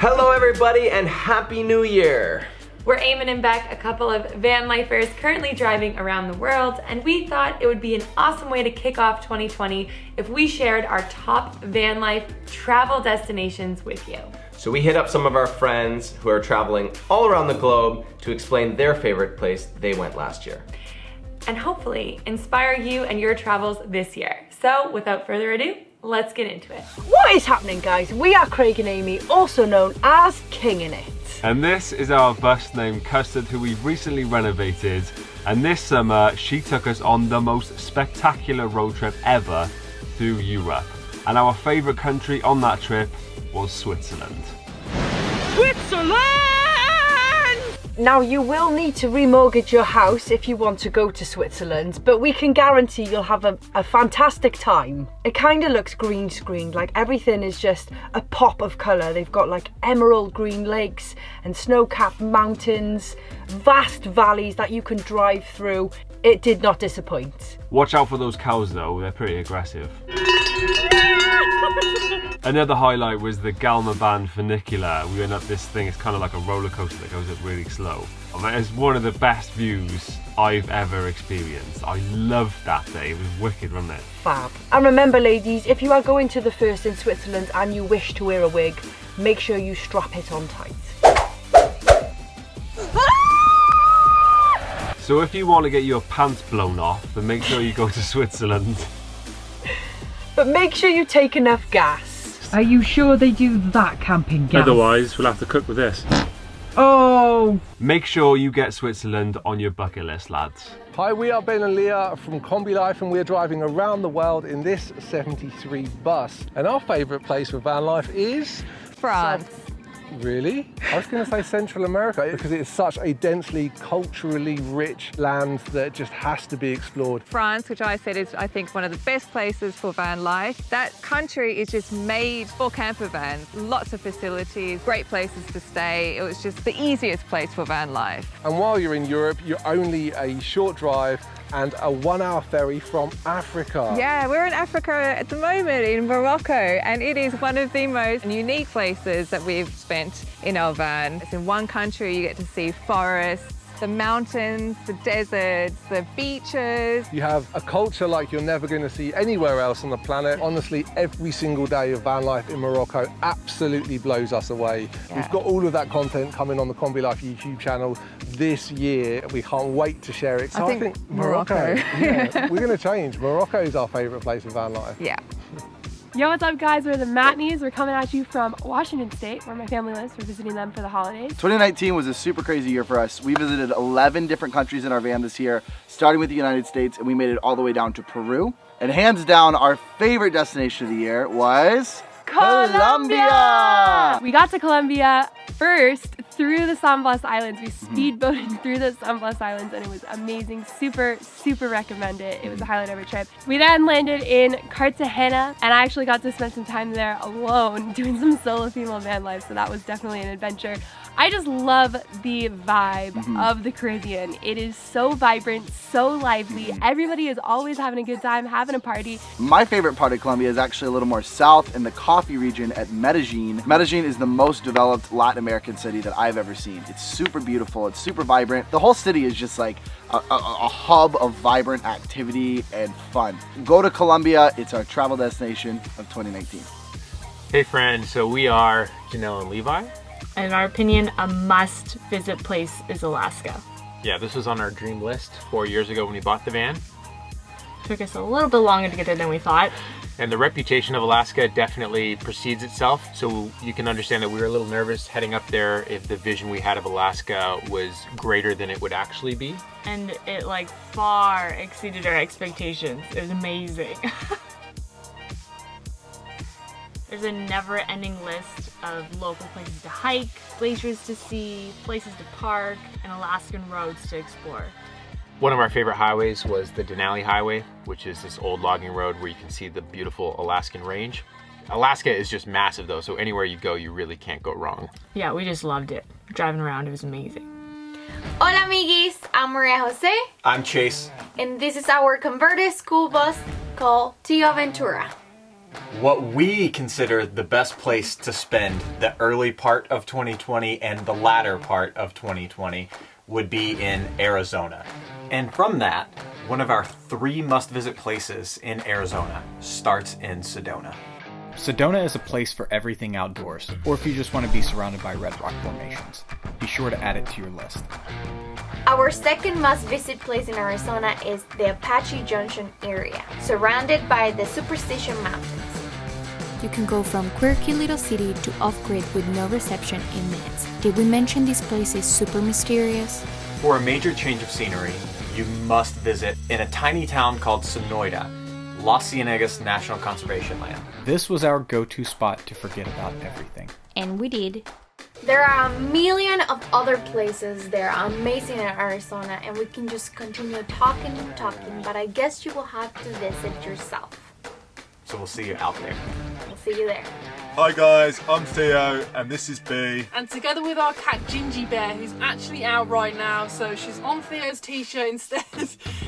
Hello everybody and Happy New Year! We're Eamon and Beck, a couple of van lifers currently driving around the world, and we thought it would be an awesome way to kick off 2020 if we shared our top van life travel destinations with you. So we hit up some of our friends who are traveling all around the globe to explain their favorite place they went last year. And hopefully inspire you and your travels this year. So without further ado, let's get into it. What is happening, guys? We are Craig and Amy, also known as King in It. And this is our bus named Custard, who we've recently renovated. And this summer, she took us on the most spectacular road trip ever through Europe. And our favourite country on that trip was Switzerland. Switzerland! Now, you will need to remortgage your house if you want to go to Switzerland, but we can guarantee you'll have a fantastic time. It kind of looks green screened, like everything is just a pop of colour. They've got like emerald green lakes and snow-capped mountains, vast valleys that you can drive through. It did not disappoint. Watch out for those cows though, they're pretty aggressive. Another highlight was the Galma funicular. We went up this thing, it's kind of like a roller coaster that goes up really slow. It's one of the best views I've ever experienced. I loved that day, it was wicked, wasn't it? Fab. And remember ladies, if you are going to the first in Switzerland and you wish to wear a wig, make sure you strap it on tight. So if you want to get your pants blown off, then make sure you go to Switzerland. But make sure you take enough gas. Are you sure they do that camping gas? Otherwise, we'll have to cook with this. Oh! Make sure you get Switzerland on your bucket list, lads. Hi, we are Ben and Leah from Kombi Life, and we're driving around the world in this 73 bus. And our favourite place for van life is... France. Really? I was going to say Central America because it is such a densely, culturally rich land that just has to be explored. France, which I said is, I think, one of the best places for van life. That country is just made for camper vans. Lots of facilities, great places to stay. It was just the easiest place for van life. And while you're in Europe, you're only a short drive and a 1 hour ferry from Africa. Yeah, we're in Africa at the moment, in Morocco, and it is one of the most unique places that we've spent in our van. It's in one country, you get to see forests, the mountains, the deserts, the beaches. You have a culture like you're never going to see anywhere else on the planet. Honestly, every single day of van life in Morocco absolutely blows us away. Yeah. We've got all of that content coming on the Kombi Life YouTube channel this year. We can't wait to share it. So I think Morocco. Yeah, we're going to change. Morocco is our favourite place for van life. Yeah. Yo, what's up guys? We're the Matreys. We're coming at you from Washington State, where my family lives. We're visiting them for the holidays. 2019 was a super crazy year for us. We visited 11 different countries in our van this year, starting with the United States, and we made it all the way down to Peru. And hands down, our favorite destination of the year was... Colombia! We got to Colombia first through the San Blas Islands. We speedboated through the San Blas Islands and it was amazing. Super, super recommend it. It was the highlight of our trip. We then landed in Cartagena and I actually got to spend some time there alone doing some solo female van life, so that was definitely an adventure. I just love the vibe of the Caribbean. It is so vibrant, so lively. Everybody is always having a good time, having a party. My favorite part of Colombia is actually a little more south in the coffee region at Medellin. Medellin is the most developed Latin American city that I've ever seen. It's super beautiful, it's super vibrant. The whole city is just like a hub of vibrant activity and fun. Go to Colombia, it's our travel destination of 2019. Hey friends, so we are Janelle and Levi. And in our opinion, a must-visit place is Alaska. Yeah, this was on our dream list 4 years ago when we bought the van. Took us a little bit longer to get there than we thought. And the reputation of Alaska definitely precedes itself, so you can understand that we were a little nervous heading up there if the vision we had of Alaska was greater than it would actually be. And it like far exceeded our expectations. It was amazing. There's a never-ending list of local places to hike, glaciers to see, places to park, and Alaskan roads to explore. One of our favorite highways was the Denali Highway, which is this old logging road where you can see the beautiful Alaskan range. Alaska is just massive though, so anywhere you go, you really can't go wrong. Yeah, we just loved it. Driving around, it was amazing. Hola amiguis, I'm Maria Jose. I'm Chase. And this is our converted school bus called Tio Ventura. What we consider the best place to spend the early part of 2020 and the latter part of 2020 would be in Arizona. And from that, one of our 3 must-visit places in Arizona starts in Sedona. Sedona is a place for everything outdoors, or if you just want to be surrounded by red rock formations. Be sure to add it to your list. Our second must-visit place in Arizona is the Apache Junction area, surrounded by the Superstition Mountains. You can go from quirky little city to off-grid with no reception in minutes. Did we mention this place is super mysterious? For a major change of scenery, you must visit in a tiny town called Sonoita, Las Ciénegas National Conservation Land. This was our go-to spot to forget about everything. And we did. There are a million of other places that are amazing in Arizona, and we can just continue talking and talking, but I guess you will have to visit yourself. So we'll see you out there. We'll see you there. Hi guys, I'm Theo and this is B. And together with our cat Gingy Bear, who's actually out right now, so she's on Theo's t-shirt instead,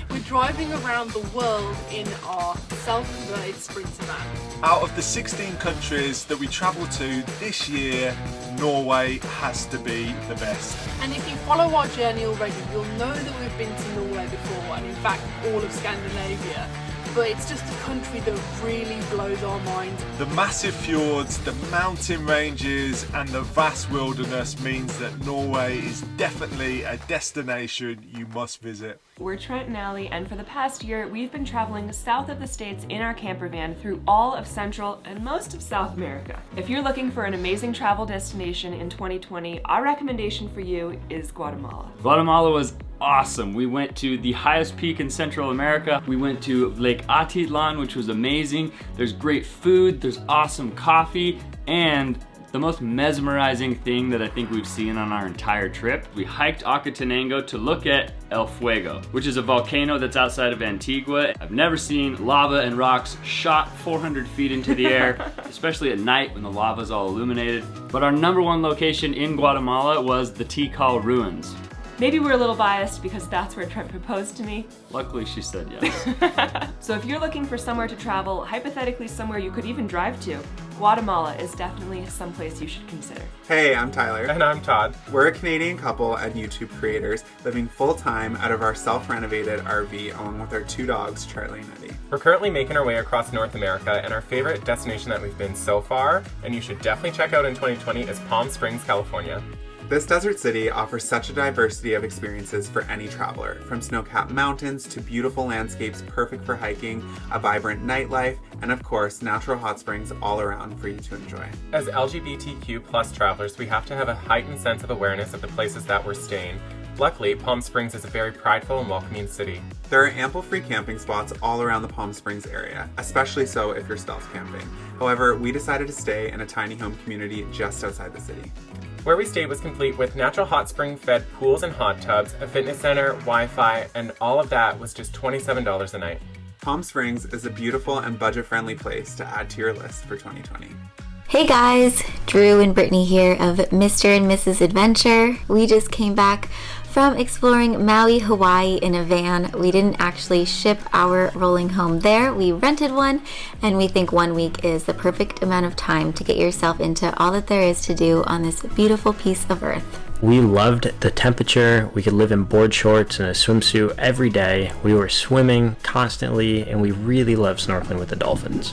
we're driving around the world in our self-converted Sprinter van. Out of the 16 countries that we travel to this year, Norway has to be the best. And if you follow our journey already, you'll know that we've been to Norway before, and in fact all of Scandinavia. But it's just a country that really blows our mind. The massive fjords, the mountain ranges and the vast wilderness means that Norway is definitely a destination you must visit. We're Trent Allie, and for the past year, we've been traveling south of the States in our camper van through all of Central and most of South America. If you're looking for an amazing travel destination in 2020, our recommendation for you is Guatemala. Guatemala was awesome. We went to the highest peak in Central America. We went to Lake Atitlan, which was amazing. There's great food, there's awesome coffee, and the most mesmerizing thing that I think we've seen on our entire trip, we hiked Acatenango to look at El Fuego, which is a volcano that's outside of Antigua. I've never seen lava and rocks shot 400 feet into the air, especially at night when the lava's all illuminated. But our #1 location in Guatemala was the Tikal Ruins. Maybe we're a little biased because that's where Trent proposed to me. Luckily she said yes. So if you're looking for somewhere to travel, hypothetically somewhere you could even drive to, Guatemala is definitely someplace you should consider. Hey, I'm Tyler. And I'm Todd. We're a Canadian couple and YouTube creators living full-time out of our self-renovated RV along with our 2 dogs, Charlie and Eddie. We're currently making our way across North America, and our favorite destination that we've been so far, and you should definitely check out in 2020, is Palm Springs, California. This desert city offers such a diversity of experiences for any traveler, from snow-capped mountains to beautiful landscapes perfect for hiking, a vibrant nightlife, and of course, natural hot springs all around for you to enjoy. As LGBTQ+ travelers, we have to have a heightened sense of awareness of the places that we're staying. Luckily, Palm Springs is a very prideful and welcoming city. There are ample free camping spots all around the Palm Springs area, especially so if you're stealth camping. However, we decided to stay in a tiny home community just outside the city. Where we stayed was complete with natural hot spring fed pools and hot tubs, a fitness center, Wi-Fi, and all of that was just $27 a night. Palm Springs is a beautiful and budget-friendly place to add to your list for 2020. Hey guys, Drew and Brittany here of Mr. and Mrs. Adventure. We just came back from exploring Maui, Hawaii in a van. We didn't actually ship our rolling home there. We rented one, and we think 1 week is the perfect amount of time to get yourself into all that there is to do on this beautiful piece of earth. We loved the temperature. We could live in board shorts and a swimsuit every day. We were swimming constantly, and we really loved snorkeling with the dolphins.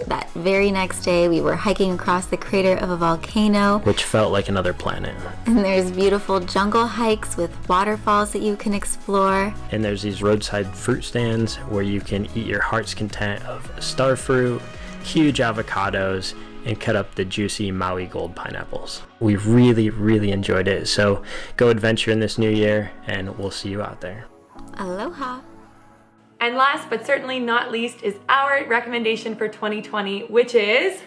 That very next day, we were hiking across the crater of a volcano, which felt like another planet. And there's beautiful jungle hikes with waterfalls that you can explore. And there's these roadside fruit stands where you can eat your heart's content of star fruit, huge avocados, and cut up the juicy Maui gold pineapples. We really enjoyed it. So go adventure in this new year, and we'll see you out there. Aloha. And last but certainly not least is our recommendation for 2020, which is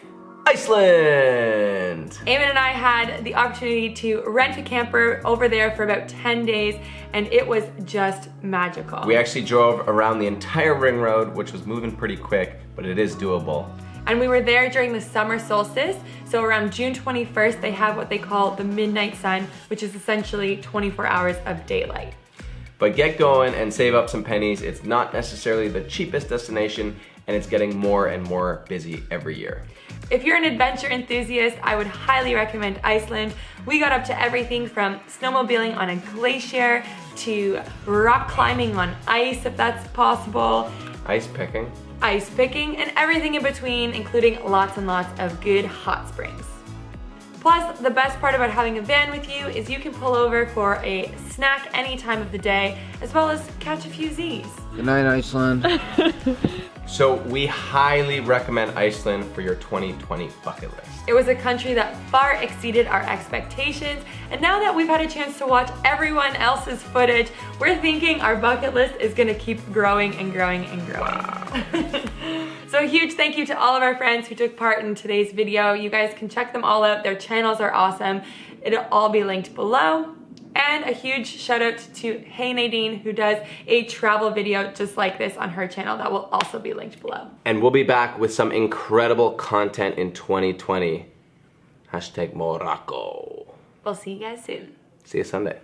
Iceland! Eamon and I had the opportunity to rent a camper over there for about 10 days, and it was just magical. We actually drove around the entire ring road, which was moving pretty quick, but it is doable. And we were there during the summer solstice, so around June 21st, they have what they call the midnight sun, which is essentially 24 hours of daylight. But get going and save up some pennies. It's not necessarily the cheapest destination, and it's getting more and more busy every year. If you're an adventure enthusiast, I would highly recommend Iceland. We got up to everything from snowmobiling on a glacier to rock climbing on ice, if that's possible. Ice picking, And everything in between, including lots and lots of good hot springs. Plus, the best part about having a van with you is you can pull over for a snack any time of the day, as well as catch a few Z's. Good night, Iceland. So we highly recommend Iceland for your 2020 bucket list. It was a country that far exceeded our expectations, and now that we've had a chance to watch everyone else's footage, we're thinking our bucket list is gonna keep growing and growing and growing. Wow. So a huge thank you to all of our friends who took part in today's video. You guys can check them all out. Their channels are awesome. It'll all be linked below. And a huge shout out to Hey Nadine, who does a travel video just like this on her channel that will also be linked below. And we'll be back with some incredible content in 2020. #Morocco. We'll see you guys soon. See you Sunday.